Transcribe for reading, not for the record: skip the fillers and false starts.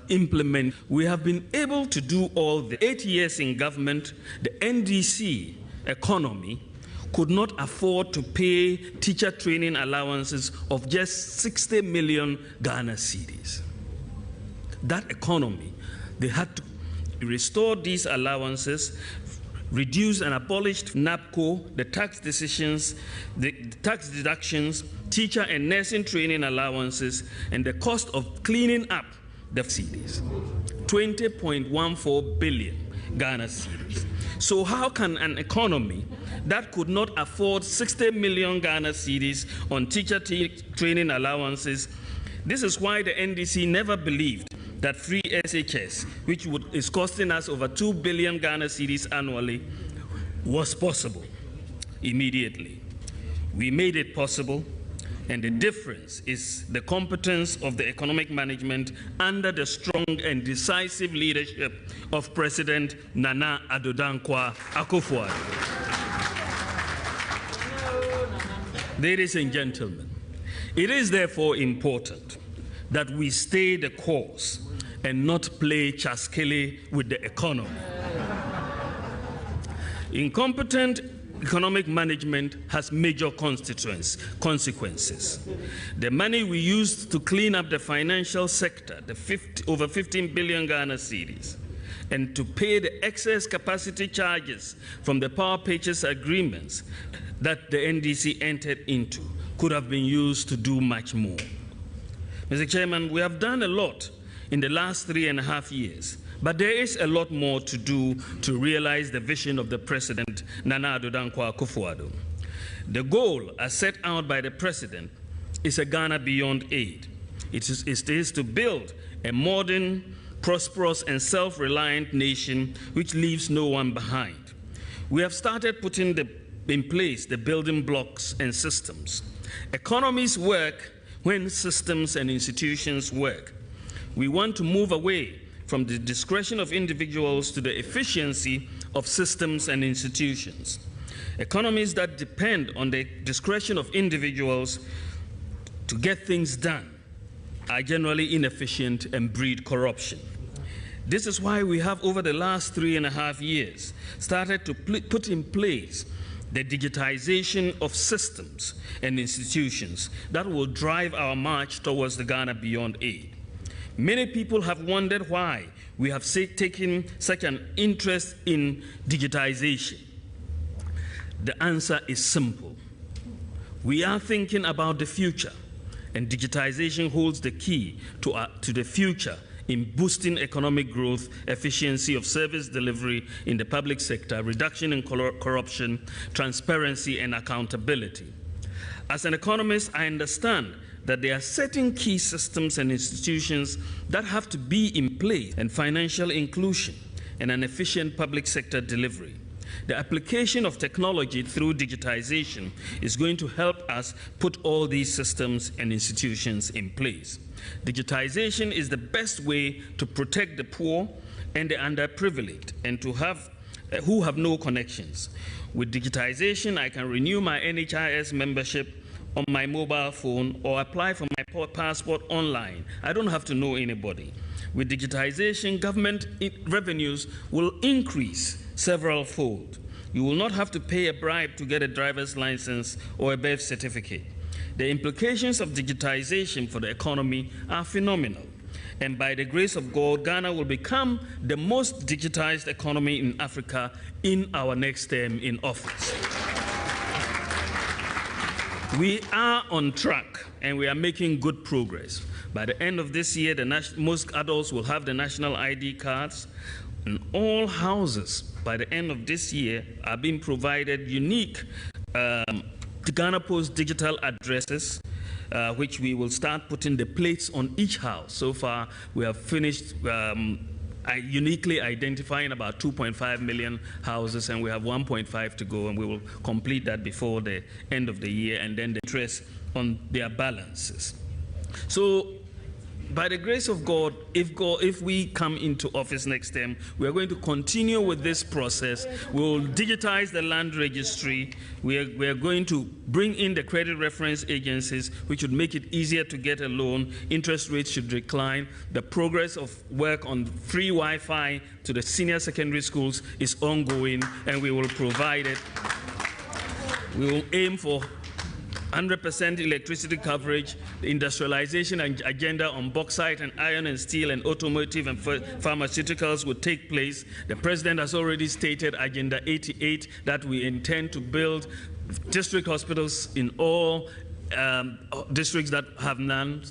implement. We have been able to do all the 8 years in government. The NDC economy could not afford to pay teacher training allowances of just 60 million Ghana cedis. That economy, they had to restore these allowances, reduce and abolished NAPCO, the tax decisions, the tax deductions, teacher and nursing training allowances, and the cost of cleaning up the cedis. 20.14 billion Ghana cedis. So how can an economy that could not afford 60 million Ghana cedis on teacher training allowances? This is why the NDC never believed that free SHS, which is costing us over 2 billion Ghana cedis annually, was possible immediately. We made it possible, and the difference is the competence of the economic management under the strong and decisive leadership of President Nana Addo Dankwa Akufo-Addo. Ladies and gentlemen, it is therefore important that we stay the course and not play chaskele with the economy. Incompetent economic management has major consequences. The money we used to clean up the financial sector, over 15 billion Ghana cedis, and to pay the excess capacity charges from the power purchase agreements that the NDC entered into, could have been used to do much more. Mr. Chairman, we have done a lot in the last 3.5 years, but there is a lot more to do to realize the vision of the President, Nana Addo Dankwa Akufo-Addo. The goal, as set out by the President, is a Ghana beyond aid. It is to build a modern, prosperous, and self-reliant nation which leaves no one behind. We have started putting in place the building blocks and systems. Economies work when systems and institutions work. We want to move away from the discretion of individuals to the efficiency of systems and institutions. Economies that depend on the discretion of individuals to get things done are generally inefficient and breed corruption. This is why we have, over the last 3.5 years, started to put in place the digitization of systems and institutions that will drive our march towards the Ghana beyond aid. Many people have wondered why we have taken such an interest in digitization. The answer is simple. We are thinking about the future, and digitization holds the key to the future in boosting economic growth, efficiency of service delivery in the public sector, reduction in corruption, transparency, and accountability. As an economist, I understand that there are certain key systems and institutions that have to be in place, and financial inclusion and an efficient public sector delivery. The application of technology through digitization is going to help us put all these systems and institutions in place. Digitization is the best way to protect the poor and the underprivileged, and to have who have no connections. With digitization, I can renew my NHIS membership on my mobile phone or apply for my passport online. I don't have to know anybody. With digitization, government revenues will increase several-fold. You will not have to pay a bribe to get a driver's license or a birth certificate. The implications of digitization for the economy are phenomenal. And by the grace of God, Ghana will become the most digitized economy in Africa in our next term in office. We are on track, and we are making good progress. By the end of this year, most adults will have the national ID cards, and all houses by the end of this year are being provided unique Ghana Post digital addresses, which we will start putting the plates on each house. So far, we have finished uniquely identifying about 2.5 million houses, and we have 1.5 to go, and we will complete that before the end of the year, and then the interest on their balances. So by the grace of God, if we come into office next term, we are going to continue with this process. We will digitize the land registry. We are going to bring in the credit reference agencies, which would make it easier to get a loan. Interest rates should decline. The progress of work on free Wi-Fi to the senior secondary schools is ongoing, and we will provide it. We will aim for 100% electricity coverage, the industrialization agenda on bauxite and iron and steel and automotive and pharmaceuticals will take place. The President has already stated Agenda 88 that we intend to build district hospitals in all districts that have none.